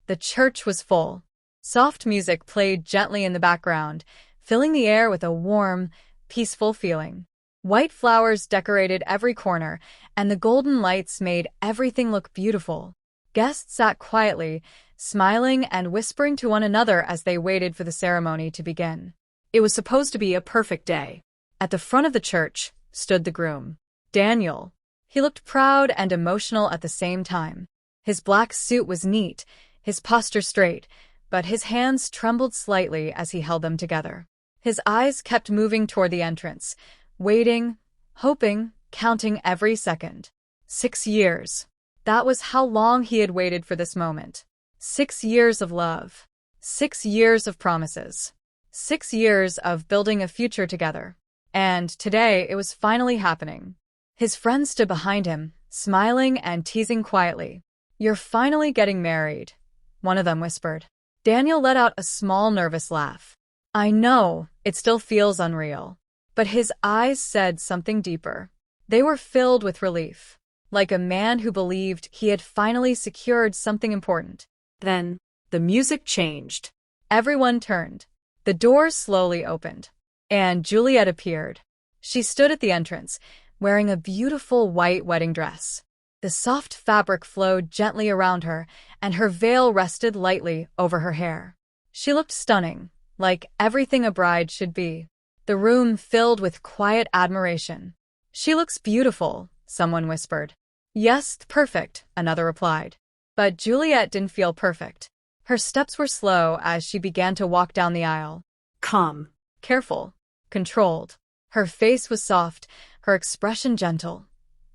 The church was full. Soft music played gently in the background, filling the air with a warm, peaceful feeling. White flowers decorated every corner, and the golden lights made everything look beautiful. Guests sat quietly, smiling and whispering to one another as they waited for the ceremony to begin. It was supposed to be a perfect day. At the front of the church stood the groom, Daniel. He looked proud and emotional at the same time. His black suit was neat, his posture straight, but his hands trembled slightly as he held them together. His eyes kept moving toward the entrance, waiting, hoping, counting every second. 6 years. That was how long he had waited for this moment. 6 years of love. 6 years of promises. 6 years of building a future together. And today it was finally happening. His friends stood behind him, smiling and teasing quietly. "You're finally getting married," one of them whispered. Daniel let out a small nervous laugh. "I know, it still feels unreal." But his eyes said something deeper. They were filled with relief, like a man who believed he had finally secured something important. Then, the music changed. Everyone turned. The doors slowly opened, and Juliet appeared. She stood at the entrance, wearing a beautiful white wedding dress. The soft fabric flowed gently around her, and her veil rested lightly over her hair. She looked stunning, like everything a bride should be. The room filled with quiet admiration. "She looks beautiful," someone whispered. "Yes, perfect," another replied. But Juliet didn't feel perfect. Her steps were slow as she began to walk down the aisle. Calm, careful, controlled. Her face was soft, her expression gentle.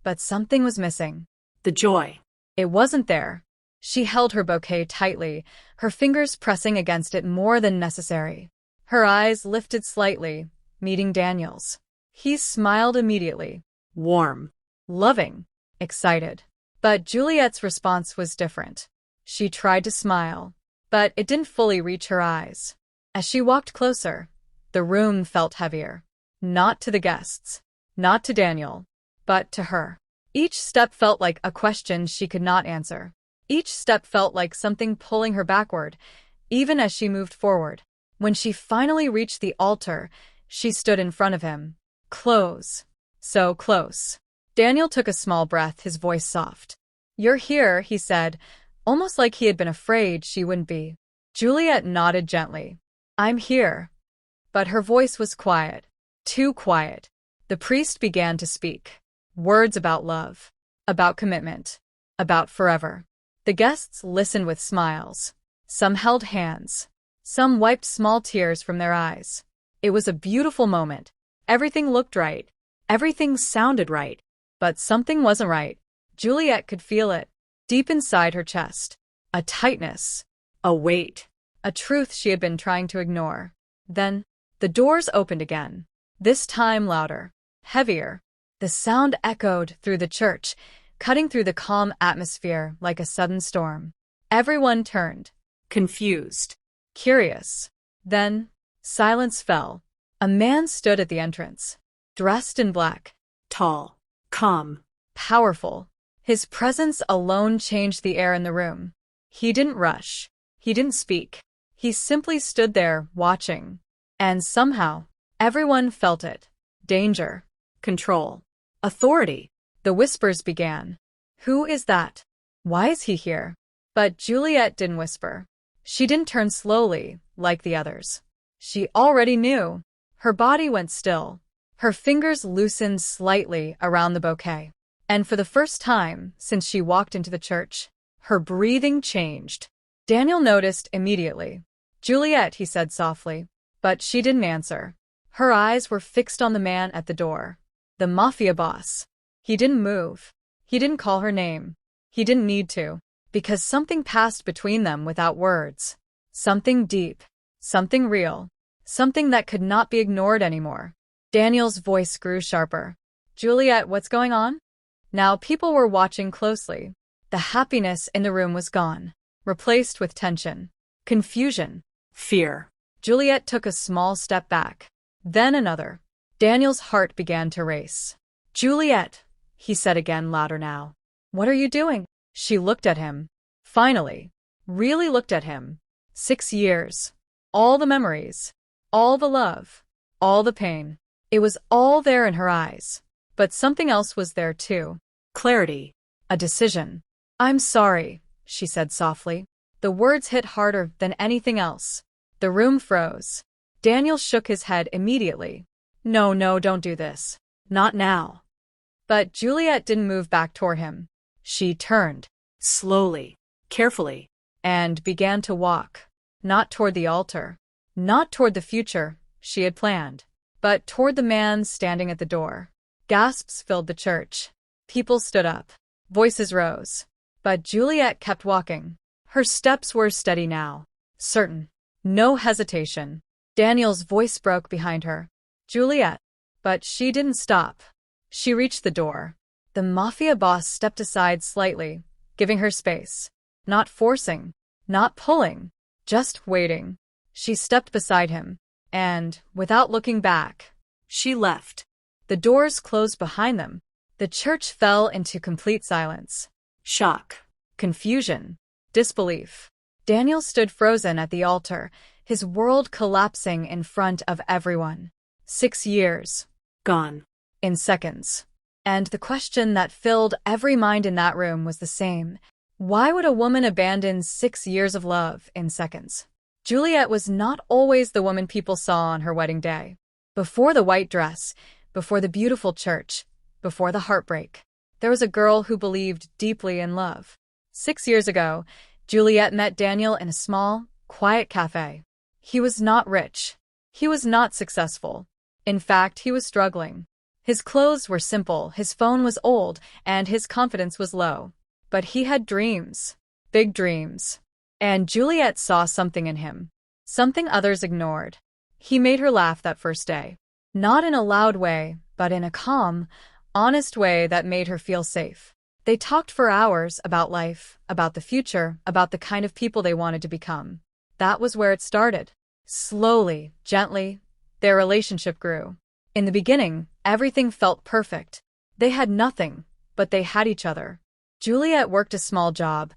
But something was missing. The joy. It wasn't there. She held her bouquet tightly, her fingers pressing against it more than necessary. Her eyes lifted slightly, meeting Daniel's. He smiled immediately. Warm, loving, excited. But Juliet's response was different. She tried to smile, but it didn't fully reach her eyes. As she walked closer, the room felt heavier. Not to the guests, not to Daniel, but to her. Each step felt like a question she could not answer. Each step felt like something pulling her backward, even as she moved forward. When she finally reached the altar, she stood in front of him. Close. So close. Daniel took a small breath, his voice soft. "You're here," he said, almost like he had been afraid she wouldn't be. Juliet nodded gently. "I'm here." But her voice was quiet. Too quiet. The priest began to speak. Words about love, about commitment, about forever. The guests listened with smiles. Some held hands. Some wiped small tears from their eyes. It was a beautiful moment. Everything looked right. Everything sounded right. But something wasn't right. Juliet could feel it, deep inside her chest. A tightness. A weight. A truth she had been trying to ignore. Then, the doors opened again. This time louder. Heavier. The sound echoed through the church, cutting through the calm atmosphere like a sudden storm. Everyone turned. Confused. Curious. Then, silence fell. A man stood at the entrance. Dressed in black. Tall. Calm. Powerful. His presence alone changed the air in the room. He didn't rush. He didn't speak. He simply stood there, watching. And somehow, everyone felt it. Danger. Control. Authority. The whispers began. "Who is that? Why is he here?" But Juliet didn't whisper. She didn't turn slowly, like the others. She already knew. Her body went still. Her fingers loosened slightly around the bouquet. And for the first time since she walked into the church, her breathing changed. Daniel noticed immediately. "Juliet," he said softly. But she didn't answer. Her eyes were fixed on the man at the door. The mafia boss. He didn't move. He didn't call her name. He didn't need to, because something passed between them without words. Something deep. Something real. Something that could not be ignored anymore. Daniel's voice grew sharper. "Juliet, what's going on?" Now people were watching closely. The happiness in the room was gone, replaced with tension, confusion, fear. Juliet took a small step back, then another. Daniel's heart began to race. "Juliet," he said again, louder now. "What are you doing?" She looked at him. Finally, really looked at him. 6 years. All the memories. All the love. All the pain. It was all there in her eyes. But something else was there too. Clarity. A decision. "I'm sorry," she said softly. The words hit harder than anything else. The room froze. Daniel shook his head immediately. "No, no, don't do this. Not now." But Juliet didn't move back toward him. She turned, slowly, carefully, and began to walk. Not toward the altar. Not toward the future she had planned. But toward the man standing at the door. Gasps filled the church. People stood up. Voices rose. But Juliet kept walking. Her steps were steady now. Certain. No hesitation. Daniel's voice broke behind her. "Juliet." But she didn't stop. She reached the door. The mafia boss stepped aside slightly, giving her space. Not forcing. Not pulling. Just waiting. She stepped beside him. And, without looking back, she left. The doors closed behind them. The church fell into complete silence. Shock. Confusion. Disbelief. Daniel stood frozen at the altar, his world collapsing in front of everyone. 6 years. Gone. In seconds. And the question that filled every mind in that room was the same. Why would a woman abandon 6 years of love in seconds? Juliet was not always the woman people saw on her wedding day. Before the white dress, before the beautiful church, before the heartbreak, there was a girl who believed deeply in love. 6 years ago, Juliet met Daniel in a small, quiet cafe. He was not rich. He was not successful. In fact, he was struggling. His clothes were simple, his phone was old, and his confidence was low. But he had dreams. Big dreams. And Juliet saw something in him. Something others ignored. He made her laugh that first day. Not in a loud way, but in a calm, honest way that made her feel safe. They talked for hours about life, about the future, about the kind of people they wanted to become. That was where it started. Slowly, gently, their relationship grew. In the beginning, everything felt perfect. They had nothing, but they had each other. Juliet worked a small job,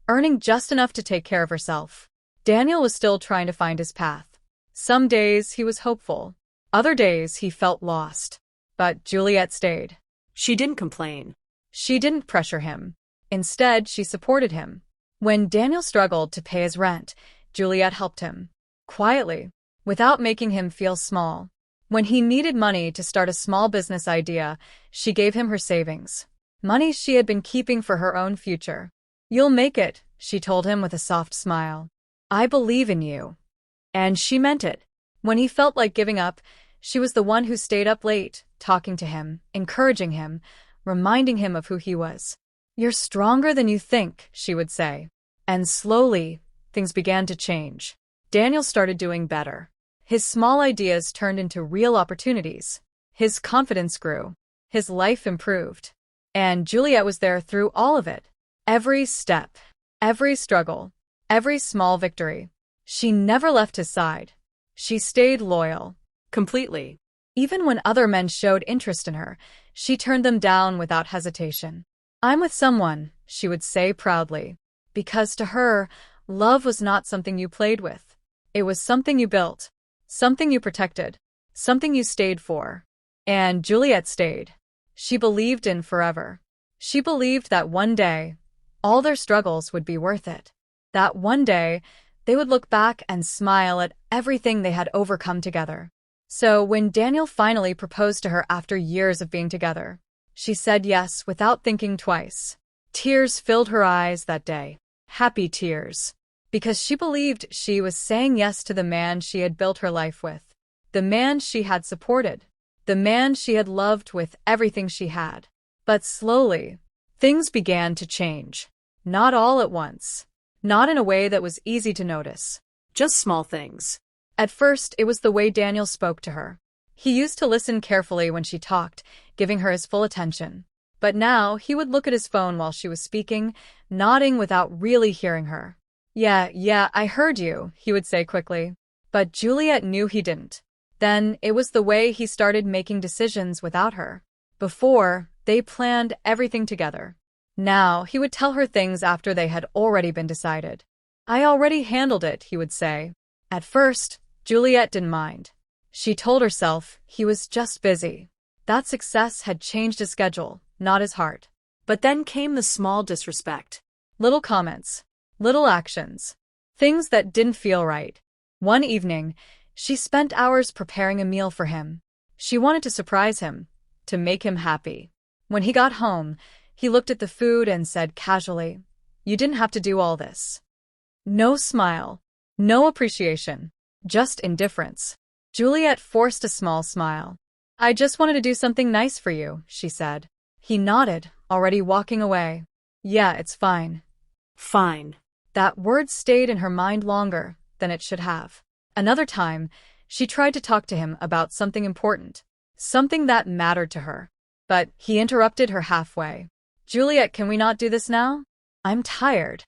earning just enough to take care of herself. Daniel was still trying to find his path. Some days he was hopeful. Other days he felt lost. But Juliet stayed. She didn't complain. She didn't pressure him. Instead, she supported him. When Daniel struggled to pay his rent, Juliet helped him. Quietly, without making him feel small. When he needed money to start a small business idea, she gave him her savings. Money she had been keeping for her own future. "You'll make it," she told him with a soft smile. "I believe in you." And she meant it. When he felt like giving up, she was the one who stayed up late, talking to him, encouraging him, reminding him of who he was. "You're stronger than you think," she would say. And slowly, things began to change. Daniel started doing better. His small ideas turned into real opportunities. His confidence grew. His life improved. And Juliet was there through all of it. Every step, every struggle, every small victory. She never left his side. She stayed loyal. Completely. Even when other men showed interest in her, she turned them down without hesitation. "I'm with someone," she would say proudly. Because to her, love was not something you played with. It was something you built. Something you protected. Something you stayed for. And Juliet stayed. She believed in forever. She believed that one day, all their struggles would be worth it. That one day, they would look back and smile at everything they had overcome together. So when Daniel finally proposed to her after years of being together, she said yes without thinking twice. Tears filled her eyes that day. Happy tears. Because she believed she was saying yes to the man she had built her life with. The man she had supported. The man she had loved with everything she had. But slowly, things began to change. Not all at once. Not in a way that was easy to notice. Just small things. At first, it was the way Daniel spoke to her. He used to listen carefully when she talked, giving her his full attention. But now, he would look at his phone while she was speaking, nodding without really hearing her. Yeah, I heard you," he would say quickly. But Juliet knew he didn't. Then, it was the way he started making decisions without her. Before, they planned everything together. Now, he would tell her things after they had already been decided. I already handled it, he would say. At first, Juliet didn't mind. She told herself he was just busy. That success had changed his schedule, not his heart. But then came the small disrespect. Little comments. Little actions. Things that didn't feel right. One evening, she spent hours preparing a meal for him. She wanted to surprise him, to make him happy. When he got home, he looked at the food and said casually, "You didn't have to do all this." No smile. No appreciation. Just indifference. Juliet forced a small smile. "I just wanted to do something nice for you," she said. He nodded, already walking away. "Yeah, it's fine." Fine. That word stayed in her mind longer than it should have. Another time, she tried to talk to him about something important, something that mattered to her. But he interrupted her halfway. "Juliet, can we not do this now? I'm tired."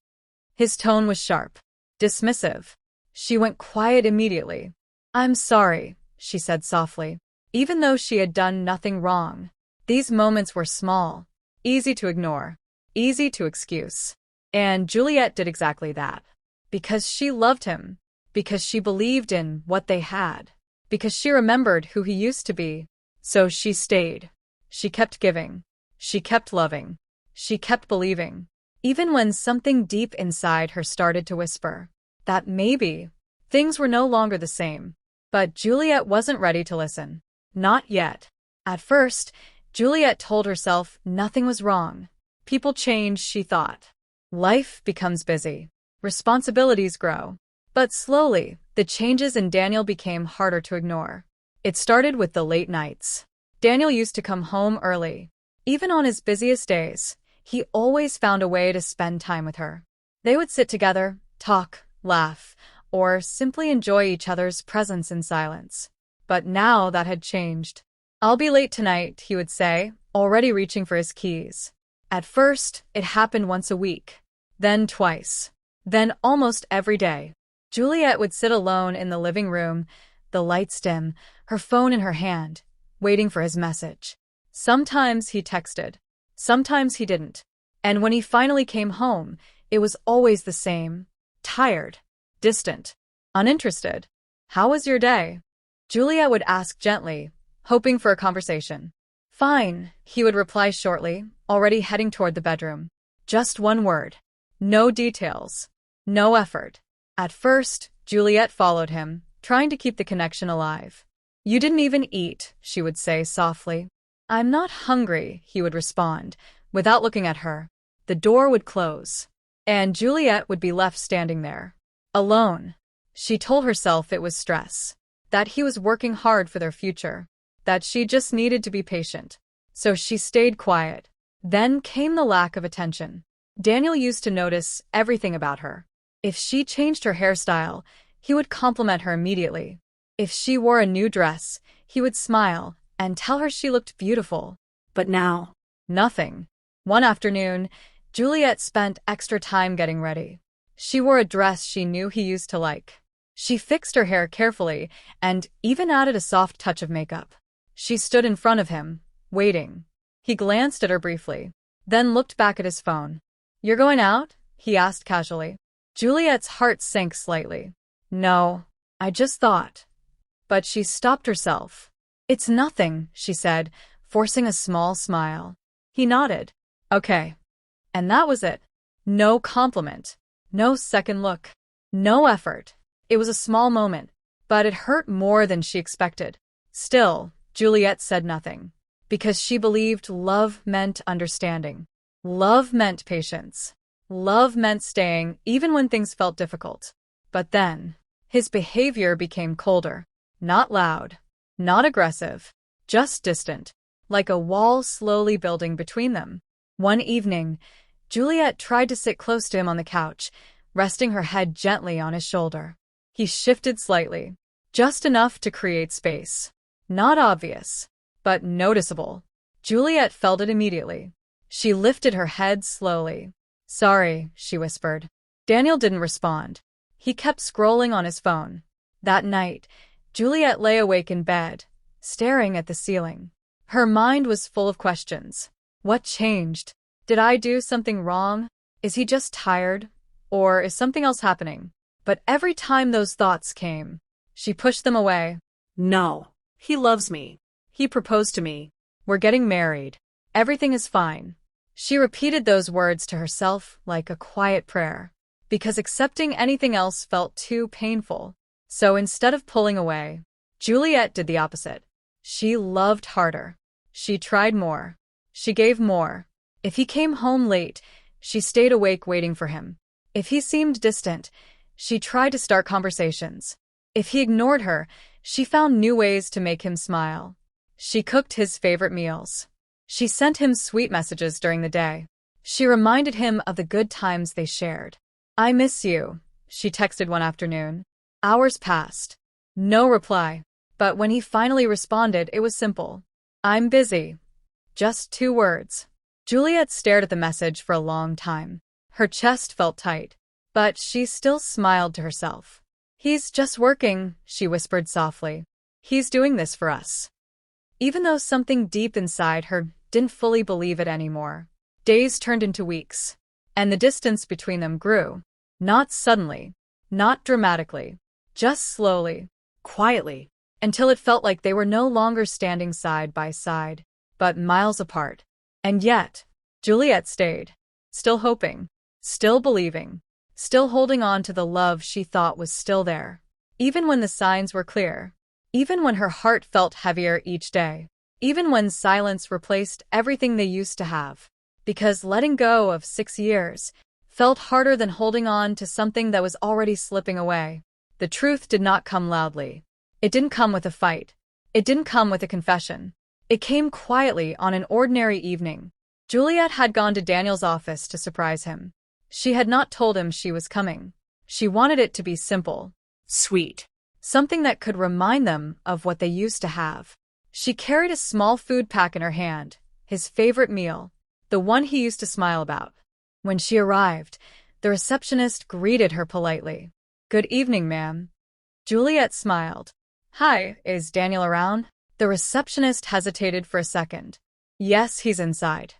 His tone was sharp, dismissive. She went quiet immediately. "I'm sorry," she said softly, even though she had done nothing wrong. These moments were small, easy to ignore, easy to excuse. And Juliet did exactly that. Because she loved him. Because she believed in what they had. Because she remembered who he used to be. So she stayed. She kept giving. She kept loving. She kept believing. Even when something deep inside her started to whisper that maybe things were no longer the same. But Juliet wasn't ready to listen. Not yet. At first, Juliet told herself nothing was wrong. People change, she thought. Life becomes busy. Responsibilities grow. But slowly, the changes in Daniel became harder to ignore. It started with the late nights. Daniel used to come home early. Even on his busiest days, he always found a way to spend time with her. They would sit together, talk, laugh, or simply enjoy each other's presence in silence. But now that had changed. "I'll be late tonight," he would say, already reaching for his keys. At first, it happened once a week. Then twice. Then almost every day. Juliet would sit alone in the living room, the lights dim, her phone in her hand, waiting for his message. Sometimes he texted. Sometimes he didn't. And when he finally came home, it was always the same. Tired. Distant. Uninterested. "How was your day?" Juliet would ask gently, hoping for a conversation. "Fine," he would reply shortly, already heading toward the bedroom. Just one word. No details. No effort. At first, Juliet followed him, trying to keep the connection alive. "You didn't even eat," she would say softly. "I'm not hungry," he would respond, without looking at her. The door would close, and Juliet would be left standing there, alone. She told herself it was stress, that he was working hard for their future, that she just needed to be patient. So she stayed quiet. Then came the lack of attention. Daniel used to notice everything about her. If she changed her hairstyle, he would compliment her immediately. If she wore a new dress, he would smile and tell her she looked beautiful. But now, nothing. One afternoon, Juliet spent extra time getting ready. She wore a dress she knew he used to like. She fixed her hair carefully and even added a soft touch of makeup. She stood in front of him, waiting. He glanced at her briefly, then looked back at his phone. "You're going out?" he asked casually. Juliet's heart sank slightly. "No, I just thought." But she stopped herself. "It's nothing," she said, forcing a small smile. He nodded. "Okay." And that was it. No compliment. No second look. No effort. It was a small moment, but it hurt more than she expected. Still, Juliet said nothing. Because she believed love meant understanding. Love meant patience. Love meant staying even when things felt difficult. But then, his behavior became colder. Not loud. Not aggressive. Just distant. Like a wall slowly building between them. One evening, Juliet tried to sit close to him on the couch, resting her head gently on his shoulder. He shifted slightly. Just enough to create space. Not obvious, but noticeable. Juliet felt it immediately. She lifted her head slowly. "Sorry," she whispered. Daniel didn't respond. He kept scrolling on his phone. That night, Juliet lay awake in bed, staring at the ceiling. Her mind was full of questions. What changed? Did I do something wrong? Is he just tired? Or is something else happening? But every time those thoughts came, she pushed them away. No. He loves me. He proposed to me. We're getting married. Everything is fine. She repeated those words to herself like a quiet prayer, because accepting anything else felt too painful. So instead of pulling away, Juliet did the opposite. She loved harder. She tried more. She gave more. If he came home late, she stayed awake waiting for him. If he seemed distant, she tried to start conversations. If he ignored her, she found new ways to make him smile. She cooked his favorite meals. She sent him sweet messages during the day. She reminded him of the good times they shared. "I miss you," she texted one afternoon. Hours passed. No reply. But when he finally responded, it was simple. "I'm busy." Just 2 words. Juliet stared at the message for a long time. Her chest felt tight, but she still smiled to herself. "He's just working," she whispered softly. "He's doing this for us." Even though something deep inside her didn't fully believe it anymore. Days turned into weeks, and the distance between them grew. Not suddenly, not dramatically, just slowly, quietly, until it felt like they were no longer standing side by side, but miles apart. And yet, Juliet stayed, still hoping, still believing, still holding on to the love she thought was still there, even when the signs were clear, even when her heart felt heavier each day, even when silence replaced everything they used to have. Because letting go of 6 years felt harder than holding on to something that was already slipping away. The truth did not come loudly. It didn't come with a fight. It didn't come with a confession. It came quietly on an ordinary evening. Juliet had gone to Daniel's office to surprise him. She had not told him she was coming. She wanted it to be simple, Sweet. something that could remind them of what they used to have. She carried a small food pack in her hand, his favorite meal, the one he used to smile about. When she arrived, the receptionist greeted her politely. "Good evening, ma'am." Juliet smiled. "Hi, is Daniel around?" The receptionist hesitated for a second. "Yes, he's inside."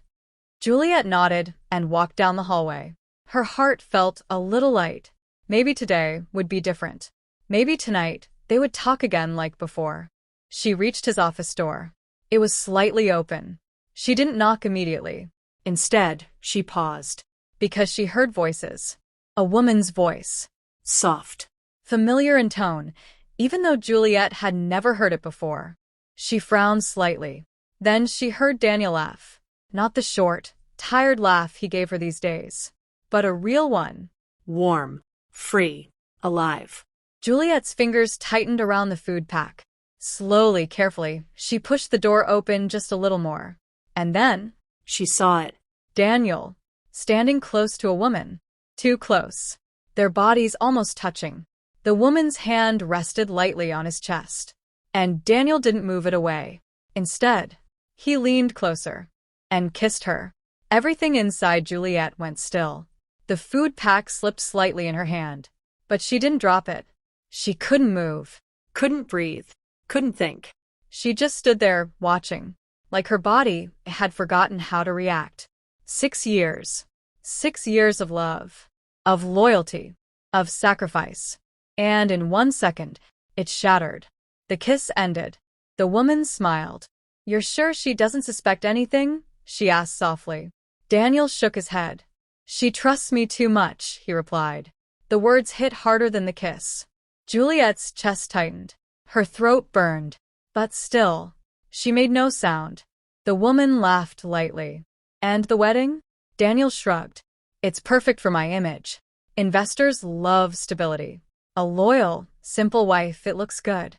Juliet nodded and walked down the hallway. Her heart felt a little light. Maybe today would be different. Maybe tonight they would talk again like before. She reached his office door. It was slightly open. She didn't knock immediately. Instead, she paused. Because she heard voices. A woman's voice. Soft. Familiar in tone, even though Juliet had never heard it before. She frowned slightly. Then she heard Daniel laugh. Not the short, tired laugh he gave her these days, but a real one. Warm. Free. Alive. Juliet's fingers tightened around the food pack. Slowly, carefully, she pushed the door open just a little more. And then, She saw it. Daniel, standing close to a woman. Too close. Their bodies almost touching. The woman's hand rested lightly on his chest. And Daniel didn't move it away. Instead, he leaned closer and kissed her. Everything inside Juliet went still. The food pack slipped slightly in her hand, but she didn't drop it. She couldn't move, Couldn't breathe. Couldn't think. she just stood there, watching, like her body had forgotten how to react. 6 years. 6 years of love, of loyalty, of sacrifice. And in 1 second, it shattered. The kiss ended. The woman smiled. "You're sure she doesn't suspect anything?" she asked softly. Daniel shook his head. "She trusts me too much," he replied. The words hit harder than the kiss. Juliet's chest tightened. Her throat burned. But still, she made no sound. The woman laughed lightly. "And the wedding?" Daniel shrugged. "It's perfect for my image. Investors love stability. A loyal, simple wife, it looks good."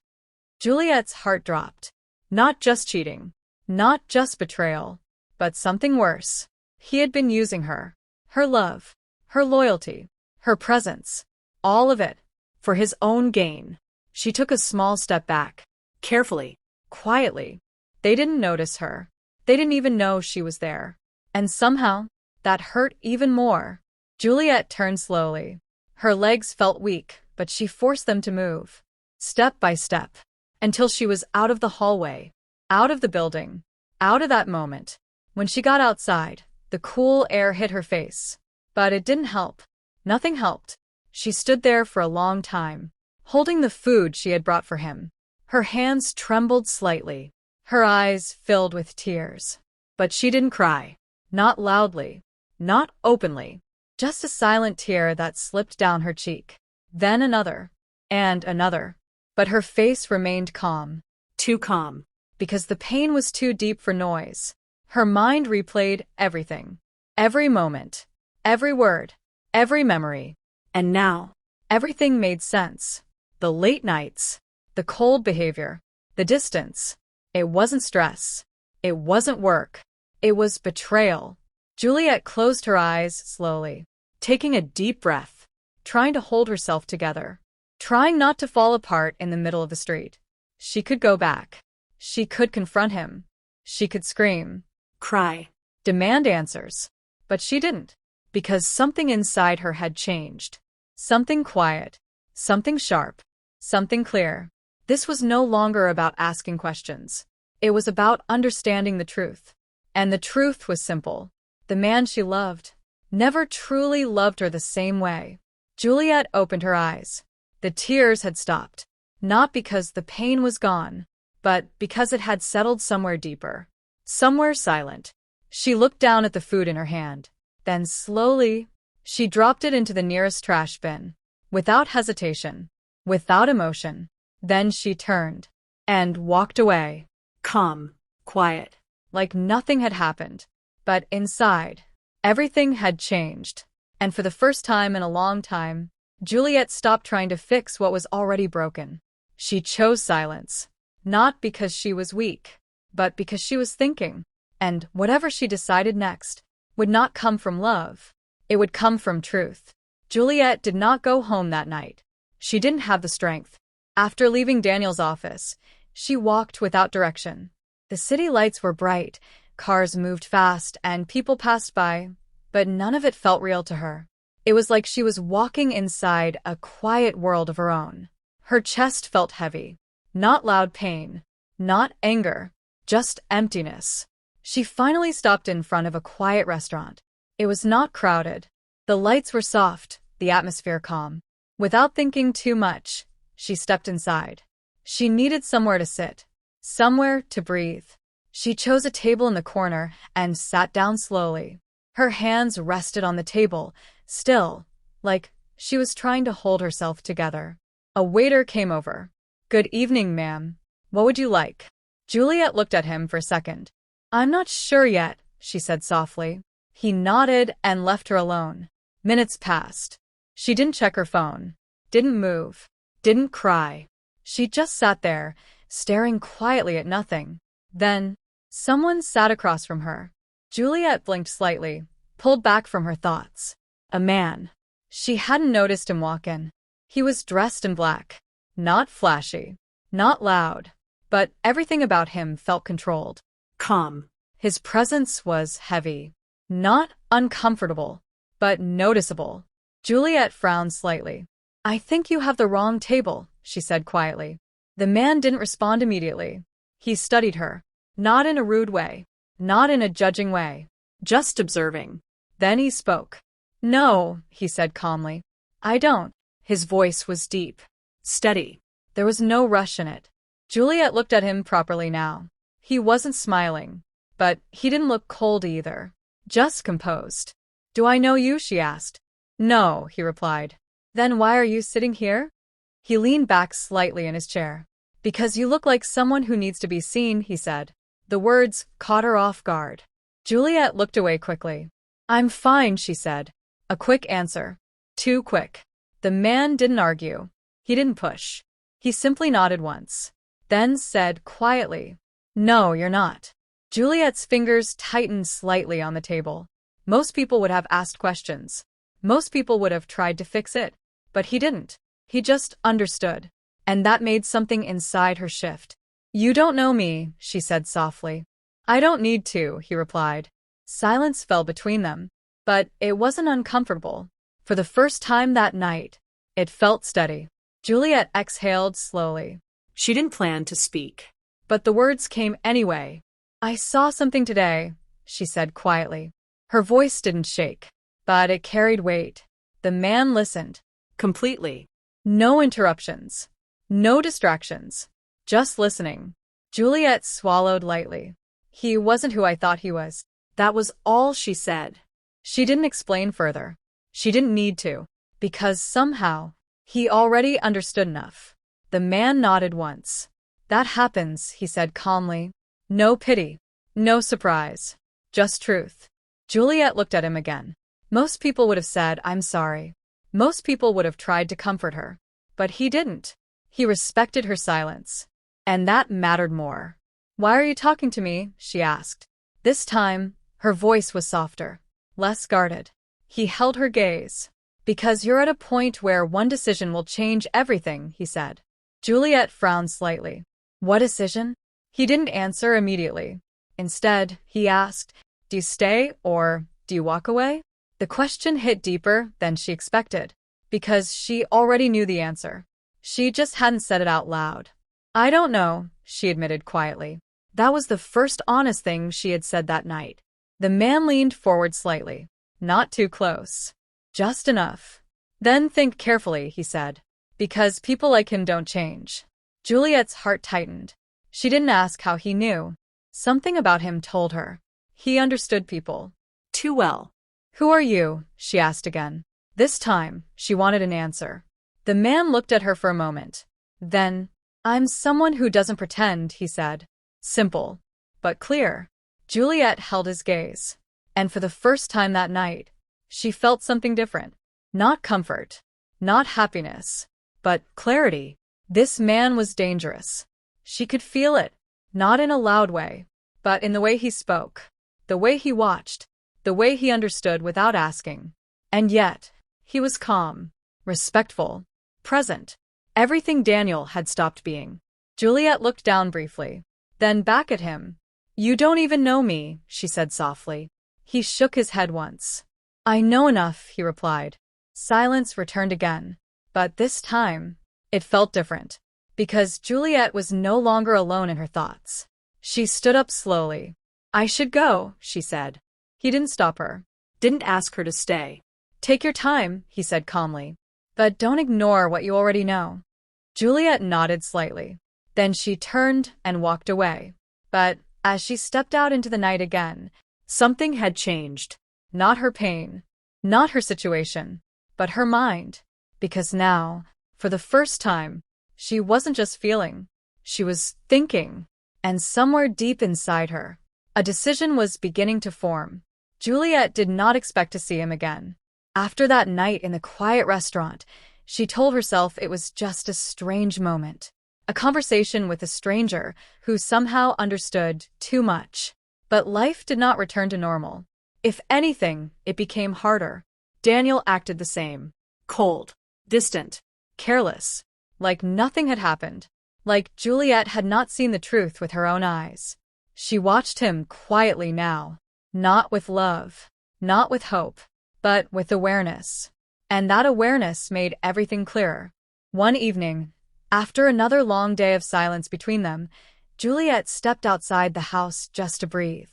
Juliet's heart dropped. Not just cheating. Not just betrayal. But something worse. He had been using her. Her love. Her loyalty. Her presence. All of it. For his own gain. She took a small step back. Carefully. Quietly. They didn't notice her. They didn't even know she was there. And somehow, that hurt even more. Juliet turned slowly. Her legs felt weak, but she forced them to move. Step by step. Until she was out of the hallway. Out of the building. Out of that moment. When she got outside, the cool air hit her face. But it didn't help. Nothing helped. She stood there for a long time, holding the food she had brought for him. Her hands trembled slightly, her eyes filled with tears. But she didn't cry. Not loudly, not openly, just a silent tear that slipped down her cheek. Then another, and another. But her face remained calm. Too calm. Because the pain was too deep for noise. Her mind replayed everything. Every moment. Every word. Every memory. And now, Everything made sense. The late nights. The cold behavior. The distance. It wasn't stress. It wasn't work. It was betrayal. Juliet closed her eyes slowly, taking a deep breath, trying to hold herself together, trying not to fall apart in the middle of the street. She could go back. She could confront him. She could scream, cry. demand answers. But she didn't, because something inside her had changed. Something quiet, something sharp, something clear. This was no longer about asking questions. It was about understanding the truth. And the truth was simple. The man she loved never truly loved her the same way. Juliet opened her eyes. The tears had stopped, not because the pain was gone, but because it had settled somewhere deeper, somewhere silent. She looked down at the food in her hand. Then slowly, she dropped it into the nearest trash bin, without hesitation, without emotion. Then she turned and walked away, Calm. Quiet. like nothing had happened. But inside, everything had changed. And for the first time in a long time, Juliet stopped trying to fix what was already broken. She chose silence, not because she was weak, but because she was thinking. And whatever she decided next would not come from love. It would come from truth. Juliet did not go home that night. She didn't have the strength. After leaving Daniel's office, she walked without direction. The city lights were bright, cars moved fast, and people passed by, but none of it felt real to her. It was like she was walking inside a quiet world of her own. Her chest felt heavy. Not loud pain, not anger, just emptiness. She finally stopped in front of a quiet restaurant. It was not crowded. The lights were soft, the atmosphere calm. Without thinking too much, she stepped inside. She needed somewhere to sit, somewhere to breathe. She chose a table in the corner and sat down slowly. Her hands rested on the table, still, like she was trying to hold herself together. A waiter came over. "Good evening, ma'am. What would you like?" Juliet looked at him for a second. "I'm not sure yet," she said softly. He nodded and left her alone. Minutes passed. She didn't check her phone, didn't move, didn't cry. She just sat there, staring quietly at nothing. Then, someone sat across from her. Juliet blinked slightly, pulled back from her thoughts. A man. She hadn't noticed him walk in. He was dressed in black. Not flashy, not loud, but everything about him felt controlled. Calm. His presence was heavy. Not uncomfortable, but noticeable. Juliet frowned slightly. "I think you have the wrong table," she said quietly. The man didn't respond immediately. He studied her. Not in a rude way. Not in a judging way. Just observing. Then he spoke. "No," he said calmly. "I don't." His voice was deep. Steady. There was no rush in it. Juliet looked at him properly now. He wasn't smiling, but he didn't look cold either. Just composed. "Do I know you?" she asked. "No," he replied. "Then why are you sitting here?" He leaned back slightly in his chair. "Because you look like someone who needs to be seen," he said. The words caught her off guard. Juliet looked away quickly. "I'm fine," she said. A quick answer. Too quick. The man didn't argue. He didn't push. He simply nodded once. Then said quietly, "No, you're not." Juliet's fingers tightened slightly on the table. Most people would have asked questions. Most people would have tried to fix it. But he didn't. He just understood. And that made something inside her shift. "You don't know me," she said softly. "I don't need to," he replied. Silence fell between them. But it wasn't uncomfortable. For the first time that night, it felt steady. Juliet exhaled slowly. She didn't plan to speak. But the words came anyway. "I saw something today," she said quietly. Her voice didn't shake, but it carried weight. The man listened. Completely. No interruptions. No distractions. Just listening. Juliet swallowed lightly. He wasn't who I thought he was. That was all she said. She didn't explain further. She didn't need to. Because somehow, he already understood enough. The man nodded once. That happens, he said calmly. No pity. No surprise. Just truth. Juliet looked at him again. Most people would have said, I'm sorry. Most people would have tried to comfort her. But he didn't. He respected her silence. And that mattered more. Why are you talking to me? She asked. This time, her voice was softer, less guarded. He held her gaze. Because you're at a point where one decision will change everything, he said. Juliet frowned slightly. What decision? He didn't answer immediately. Instead, he asked, do you stay or do you walk away? The question hit deeper than she expected, because she already knew the answer. She just hadn't said it out loud. I don't know, she admitted quietly. That was the first honest thing she had said that night. The man leaned forward slightly. Not too close. Just enough. Then think carefully, he said. Because people like him don't change. Juliet's heart tightened. She didn't ask how he knew. Something about him told her. He understood people. Too well. Who are you? She asked again. This time, she wanted an answer. The man looked at her for a moment. Then, I'm someone who doesn't pretend, he said. Simple. But clear. Juliet held his gaze. And for the first time that night, she felt something different. Not comfort. Not happiness. But clarity. This man was dangerous. She could feel it. Not in a loud way, but in the way he spoke. The way he watched. The way he understood without asking. And yet, he was calm. Respectful. Present. Everything Daniel had stopped being. Juliet looked down briefly. Then back at him. You don't even know me, she said softly. He shook his head once. I know enough, he replied. Silence returned again. But this time, it felt different. Because Juliet was no longer alone in her thoughts. She stood up slowly. I should go, she said. He didn't stop her. Didn't ask her to stay. Take your time, he said calmly. But don't ignore what you already know. Juliet nodded slightly. Then she turned and walked away. But as she stepped out into the night again, something had changed. Not her pain. Not her situation. But her mind. Because now, for the first time, she wasn't just feeling. She was thinking. And somewhere deep inside her, a decision was beginning to form. Juliet did not expect to see him again. After that night in the quiet restaurant, she told herself it was just a strange moment. A conversation with a stranger who somehow understood too much. But life did not return to normal. If anything, it became harder. Daniel acted the same. Cold. Distant. Careless. Like nothing had happened. Like Juliet had not seen the truth with her own eyes. She watched him quietly now. Not with love. Not with hope. But with awareness. And that awareness made everything clearer. One evening, after another long day of silence between them, Juliet stepped outside the house just to breathe.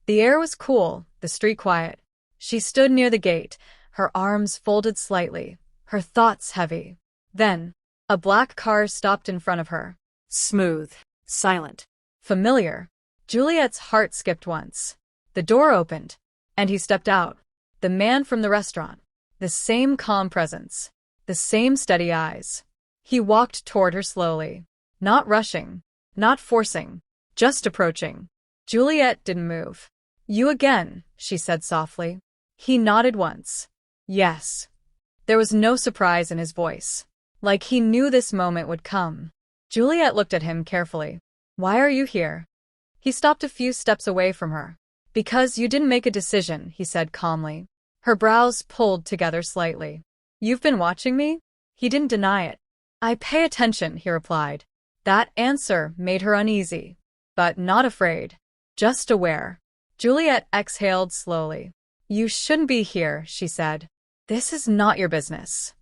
The air was cool, the street quiet. She stood near the gate, her arms folded slightly, her thoughts heavy. Then, a black car stopped in front of her. Smooth. Silent. Familiar. Juliet's heart skipped once. The door opened, and he stepped out. The man from the restaurant. The same calm presence. The same steady eyes. He walked toward her slowly. Not rushing. Not forcing. Just approaching. Juliet didn't move. You again, she said softly. He nodded once. Yes. There was no surprise in his voice. Like he knew this moment would come. Juliet looked at him carefully. Why are you here? He stopped a few steps away from her. Because you didn't make a decision, he said calmly. Her brows pulled together slightly. You've been watching me? He didn't deny it. I pay attention, he replied. That answer made her uneasy. But not afraid. Just aware. Juliet exhaled slowly. You shouldn't be here, she said. This is not your business.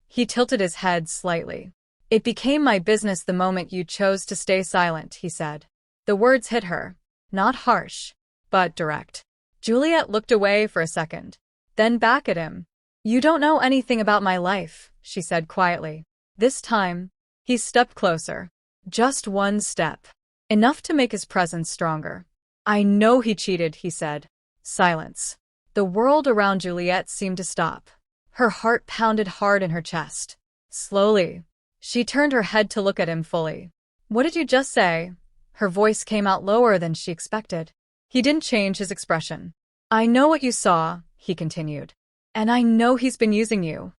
He tilted his head slightly. It became my business the moment you chose to stay silent, he said. The words hit her. Not harsh, but direct. Juliet looked away for a second. Then back at him. You don't know anything about my life, she said quietly. This time, he stepped closer. Just one step. Enough to make his presence stronger. I know he cheated, he said. Silence. The world around Juliet seemed to stop. Her heart pounded hard in her chest. Slowly, she turned her head to look at him fully. What did you just say? Her voice came out lower than she expected. He didn't change his expression. I know what you saw, he continued. And I know he's been using you.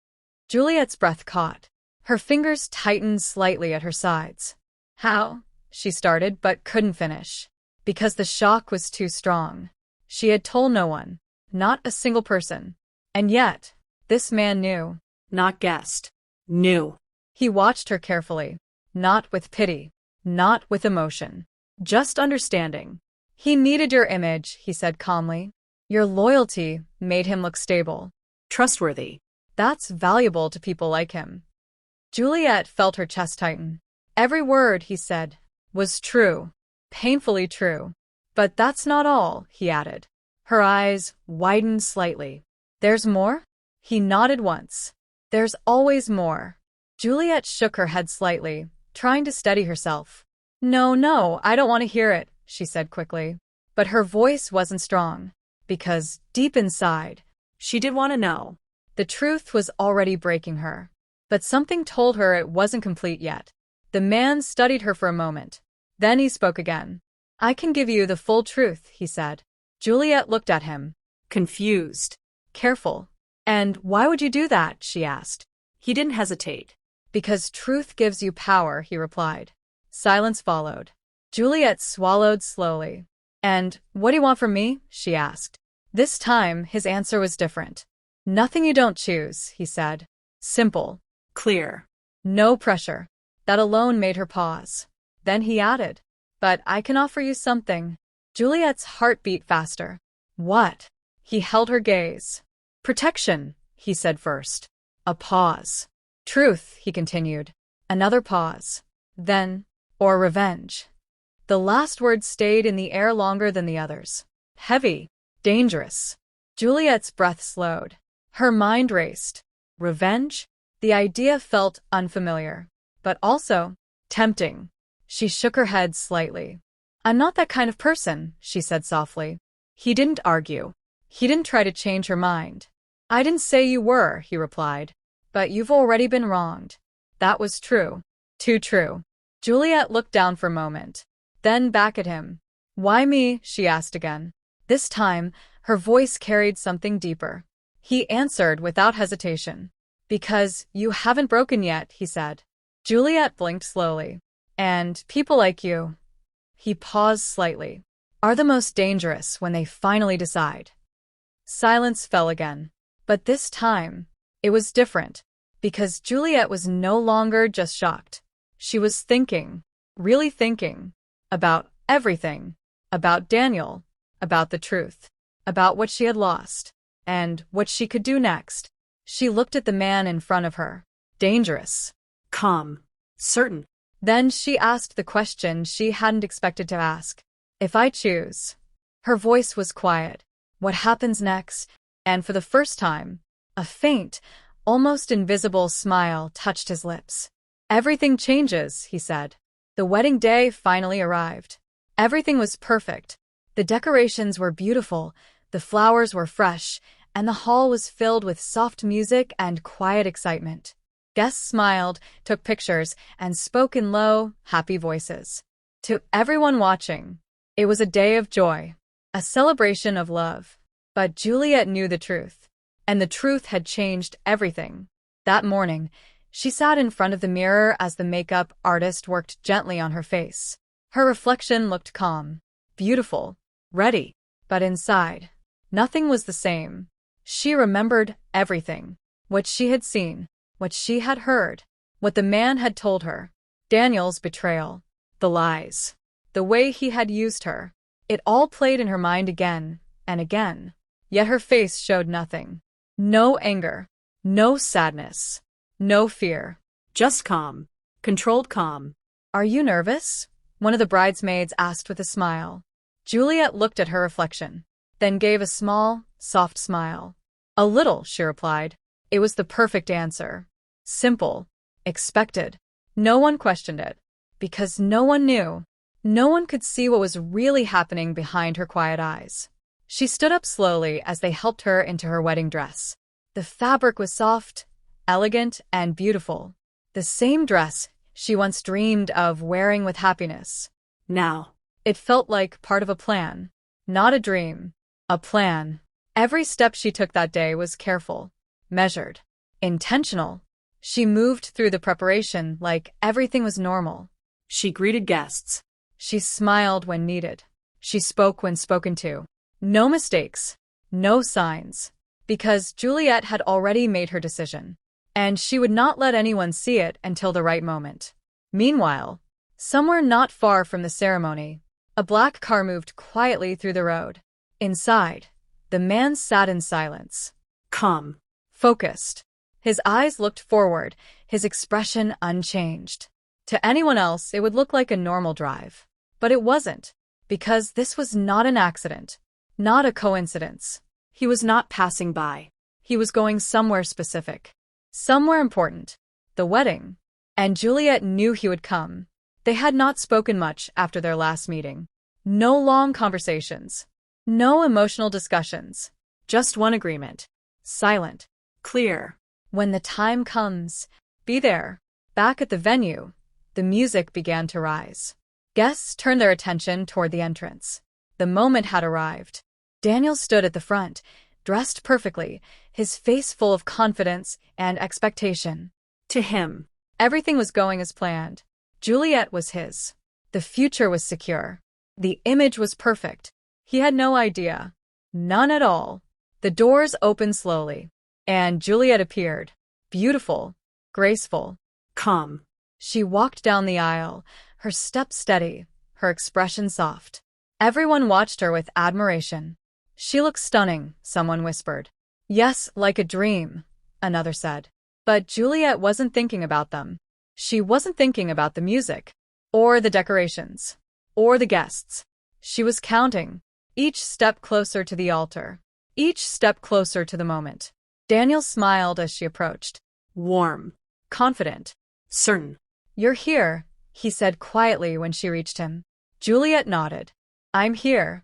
Juliet's breath caught. Her fingers tightened slightly at her sides. How? She started but couldn't finish. Because the shock was too strong. She had told no one. Not a single person. And yet, this man knew. Not guessed. Knew. He watched her carefully. Not with pity. Not with emotion. Just understanding. He needed your image, he said calmly. Your loyalty made him look stable. Trustworthy. That's valuable to people like him. Juliet felt her chest tighten. Every word he said was true. Painfully true. But that's not all, he added. Her eyes widened slightly. There's more? He nodded once. There's always more. Juliet shook her head slightly, trying to steady herself. No, I don't want to hear it, she said quickly. But her voice wasn't strong. Because, deep inside, she did want to know. The truth was already breaking her. But something told her it wasn't complete yet. The man studied her for a moment. Then he spoke again. I can give you the full truth, he said. Juliet looked at him. Confused. Careful. And why would you do that? She asked. He didn't hesitate. Because truth gives you power, he replied. Silence followed. Juliet swallowed slowly. And what do you want from me? She asked. This time, his answer was different. Nothing you don't choose, he said. Simple. Clear. No pressure. That alone made her pause. Then he added, but I can offer you something. Juliet's heart beat faster. What? He held her gaze. Protection, he said first. A pause. Truth, he continued. Another pause. Then, or revenge. The last word stayed in the air longer than the others. Heavy. Dangerous. Juliet's breath slowed. Her mind raced. Revenge? The idea felt unfamiliar, but also tempting. She shook her head slightly. I'm not that kind of person, she said softly. He didn't argue. He didn't try to change her mind. I didn't say you were, he replied. But you've already been wronged. That was true. Too true. Juliet looked down for a moment, then back at him. Why me? She asked again. This time, her voice carried something deeper. He answered without hesitation. Because you haven't broken yet, he said. Juliet blinked slowly. And people like you, he paused slightly, are the most dangerous when they finally decide. Silence fell again. But this time, it was different. Because Juliet was no longer just shocked. She was thinking, really thinking, about everything. About Daniel, about the truth, about what she had lost, and what she could do next. She looked at the man in front of her. Dangerous. Calm. Certain. Then she asked the question she hadn't expected to ask. If I choose. Her voice was quiet. What happens next? And for the first time, a faint, almost invisible smile touched his lips. Everything changes, he said. The wedding day finally arrived. Everything was perfect. The decorations were beautiful, the flowers were fresh, and the hall was filled with soft music and quiet excitement. Guests smiled, took pictures, and spoke in low, happy voices. To everyone watching, it was a day of joy, a celebration of love. But Juliet knew the truth, and the truth had changed everything. That morning, she sat in front of the mirror as the makeup artist worked gently on her face. Her reflection looked calm, beautiful, ready. But inside, nothing was the same. She remembered everything. What she had seen, what she had heard, what the man had told her. Daniel's betrayal, the lies, the way he had used her. It all played in her mind again and again. Yet her face showed nothing. No anger, no sadness, no fear. Just calm. Controlled calm. Are you nervous? One of the bridesmaids asked with a smile. Juliet looked at her reflection, then gave a small, soft smile. A little, she replied. It was the perfect answer. Simple. Expected. No one questioned it. Because no one knew. No one could see what was really happening behind her quiet eyes. She stood up slowly as they helped her into her wedding dress. The fabric was soft, elegant, and beautiful. The same dress she once dreamed of wearing with happiness. Now. It felt like part of a plan. Not a dream. A plan. Every step she took that day was careful, measured, intentional. She moved through the preparation like everything was normal. She greeted guests. She smiled when needed. She spoke when spoken to. No mistakes. No signs. Because Juliet had already made her decision. And she would not let anyone see it until the right moment. Meanwhile, somewhere not far from the ceremony, a black car moved quietly through the road. Inside, the man sat in silence. Calm. Focused. His eyes looked forward, his expression unchanged. To anyone else, it would look like a normal drive. But it wasn't. Because this was not an accident. Not a coincidence. He was not passing by. He was going somewhere specific. Somewhere important. The wedding. And Juliet knew he would come. They had not spoken much after their last meeting. No long conversations. No emotional discussions. Just one agreement. Silent. Clear. When the time comes, be there. Back at the venue, the music began to rise. Guests turned their attention toward the entrance. The moment had arrived. Daniel stood at the front, dressed perfectly, his face full of confidence and expectation. To him, everything was going as planned. Juliet was his. The future was secure. The image was perfect. He had no idea. None at all. The doors opened slowly, and Juliet appeared. Beautiful, graceful, calm. She walked down the aisle, her step steady, her expression soft. Everyone watched her with admiration. She looked stunning, someone whispered. Yes, like a dream, another said. But Juliet wasn't thinking about them. She wasn't thinking about the music, or the decorations, or the guests. She was counting, each step closer to the altar, each step closer to the moment. Daniel smiled as she approached. Warm. Confident. Certain. You're here, he said quietly when she reached him. Juliet nodded. I'm here.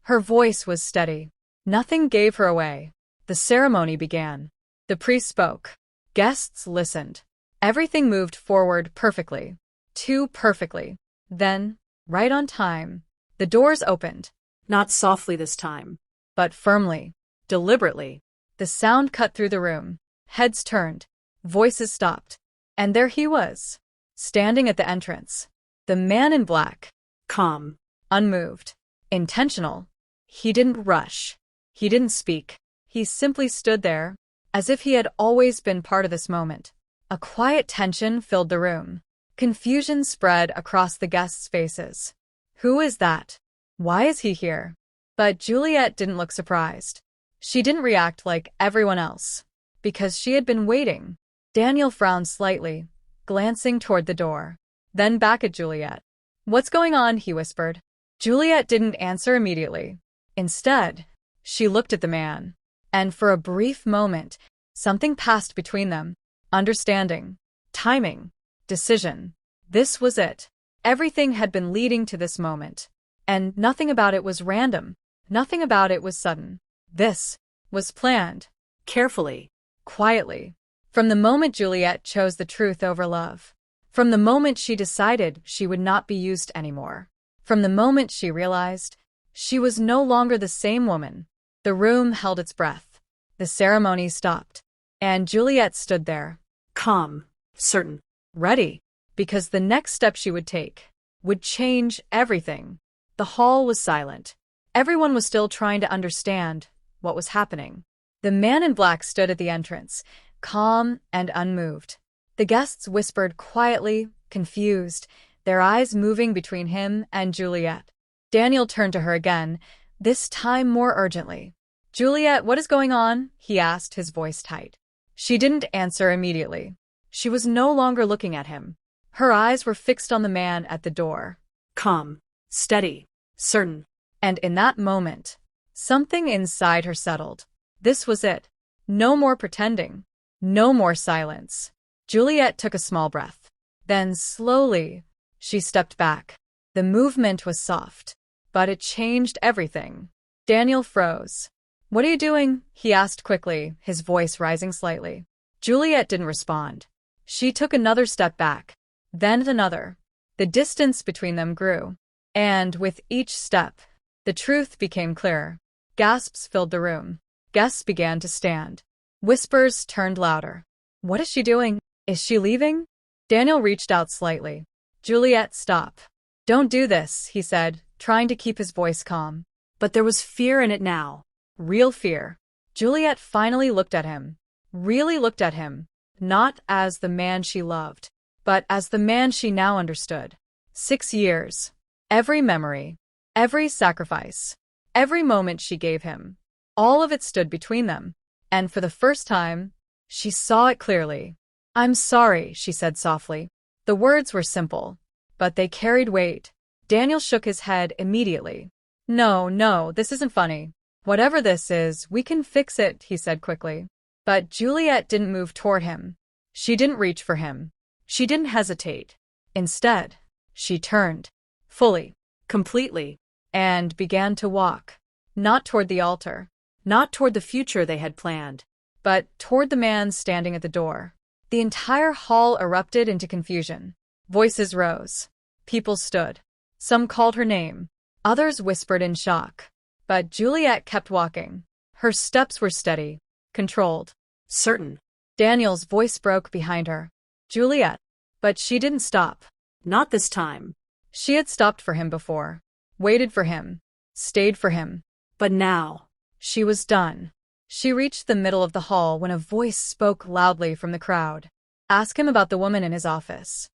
Her voice was steady. Nothing gave her away. The ceremony began. The priest spoke. Guests listened. Everything moved forward perfectly. Too perfectly. Then, right on time, the doors opened. Not softly this time, but firmly, deliberately. The sound cut through the room. Heads turned. Voices stopped. And there he was, standing at the entrance. The man in black. Calm. Unmoved. Intentional. He didn't rush. He didn't speak. He simply stood there, as if he had always been part of this moment. A quiet tension filled the room. Confusion spread across the guests' faces. Who is that? Why is he here? But Juliet didn't look surprised. She didn't react like everyone else. Because she had been waiting. Daniel frowned slightly, glancing toward the door. Then back at Juliet. What's going on? He whispered. Juliet didn't answer immediately. Instead, she looked at the man. And for a brief moment, something passed between them. Understanding. Timing. Decision. This was it. Everything had been leading to this moment. And nothing about it was random. Nothing about it was sudden. This was planned. Carefully. Quietly. From the moment Juliet chose the truth over love. From the moment she decided she would not be used anymore. From the moment she realized she was no longer the same woman. The room held its breath. The ceremony stopped. And Juliet stood there. Calm. Certain. Ready. Because the next step she would take would change everything. The hall was silent. Everyone was still trying to understand what was happening. The man in black stood at the entrance, calm and unmoved. The guests whispered quietly, confused, their eyes moving between him and Juliet. Daniel turned to her again, this time more urgently. Juliet, what is going on? He asked, his voice tight. She didn't answer immediately. She was no longer looking at him. Her eyes were fixed on the man at the door. Calm. Steady. Certain. And in that moment, something inside her settled. This was it. No more pretending. No more silence. Juliet took a small breath. Then, slowly, she stepped back. The movement was soft, but it changed everything. Daniel froze. "What are you doing?" he asked quickly, his voice rising slightly. Juliet didn't respond. She took another step back, then another. The distance between them grew, and with each step, the truth became clearer. Gasps filled the room. Guests began to stand. Whispers turned louder. "What is she doing? Is she leaving?" Daniel reached out slightly. "Juliet, stop. Don't do this," he said, trying to keep his voice calm. But there was fear in it now. Real fear. Juliet finally looked at him. Really looked at him. Not as the man she loved, but as the man she now understood. 6 years. Every memory. Every sacrifice. Every moment she gave him. All of it stood between them. And for the first time, she saw it clearly. "I'm sorry," she said softly. The words were simple, but they carried weight. Daniel shook his head immediately. No, this isn't funny. "Whatever this is, we can fix it," he said quickly. But Juliet didn't move toward him. She didn't reach for him. She didn't hesitate. Instead, she turned. Fully. Completely. And began to walk. Not toward the altar. Not toward the future they had planned. But toward the man standing at the door. The entire hall erupted into confusion. Voices rose. People stood. Some called her name. Others whispered in shock. But Juliet kept walking. Her steps were steady. Controlled. Certain. Daniel's voice broke behind her. "Juliet." But she didn't stop. Not this time. She had stopped for him before. Waited for him. Stayed for him. But now. She was done. She reached the middle of the hall when a voice spoke loudly from the crowd. "Ask him about the woman in his office."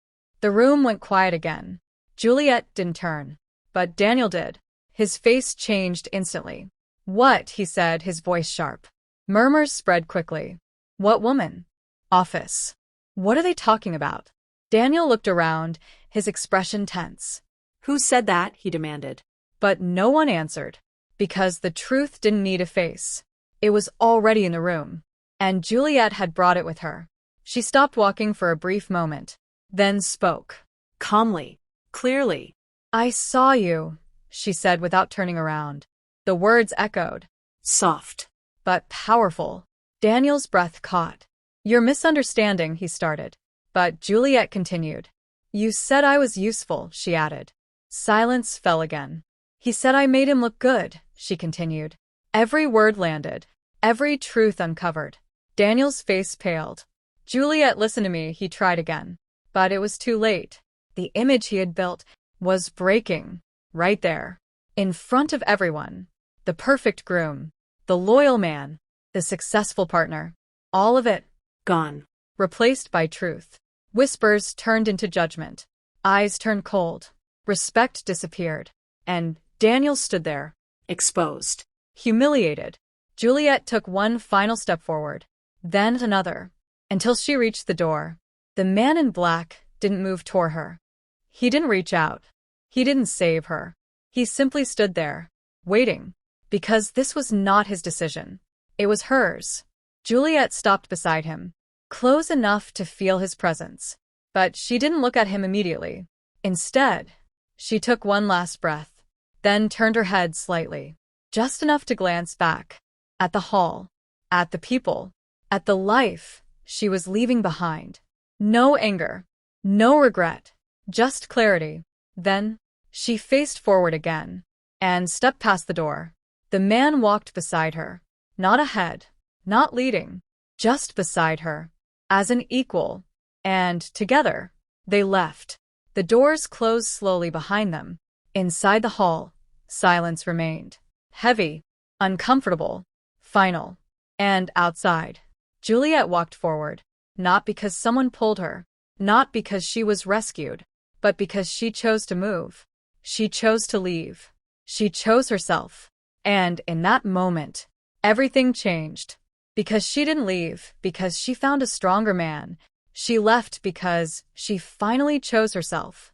The room went quiet again. Juliet didn't turn. But Daniel did. His face changed instantly. "What?" he said, his voice sharp. Murmurs spread quickly. "What woman?" "Office." "What are they talking about?" Daniel looked around, his expression tense. "Who said that?" he demanded. But no one answered. Because the truth didn't need a face. It was already in the room. And Juliet had brought it with her. She stopped walking for a brief moment, then spoke. Calmly. Clearly. "I saw you," she said without turning around. The words echoed. Soft. But powerful. Daniel's breath caught. "You're misunderstanding," he started. But Juliet continued. "You said I was useful," she added. Silence fell again. "He said I made him look good," she continued. Every word landed. Every truth uncovered. Daniel's face paled. "Juliet, listen to me," he tried again. But it was too late. The image he had built was breaking. Right there. In front of everyone. The perfect groom. The loyal man. The successful partner. All of it. Gone. Replaced by truth. Whispers turned into judgment. Eyes turned cold. Respect disappeared. And Daniel stood there. Exposed. Humiliated. Juliet took one final step forward. Then another. Until she reached the door. The man in black didn't move toward her. He didn't reach out. He didn't save her. He simply stood there. Waiting. Because this was not his decision. It was hers. Juliet stopped beside him. Close enough to feel his presence. But she didn't look at him immediately. Instead, she took one last breath. Then turned her head slightly. Just enough to glance back. At the hall. At the people. At the life she was leaving behind. No anger. No regret. Just clarity. Then, she faced forward again. And stepped past the door. The man walked beside her. Not ahead. Not leading. Just beside her. As an equal. And, together, they left. The doors closed slowly behind them. Inside the hall, silence remained. Heavy. Uncomfortable. Final. And outside, Juliet walked forward. Not because someone pulled her. Not because she was rescued. But because she chose to move. She chose to leave. She chose herself. And in that moment, everything changed. Because she didn't leave, because she found a stronger man. She left because she finally chose herself.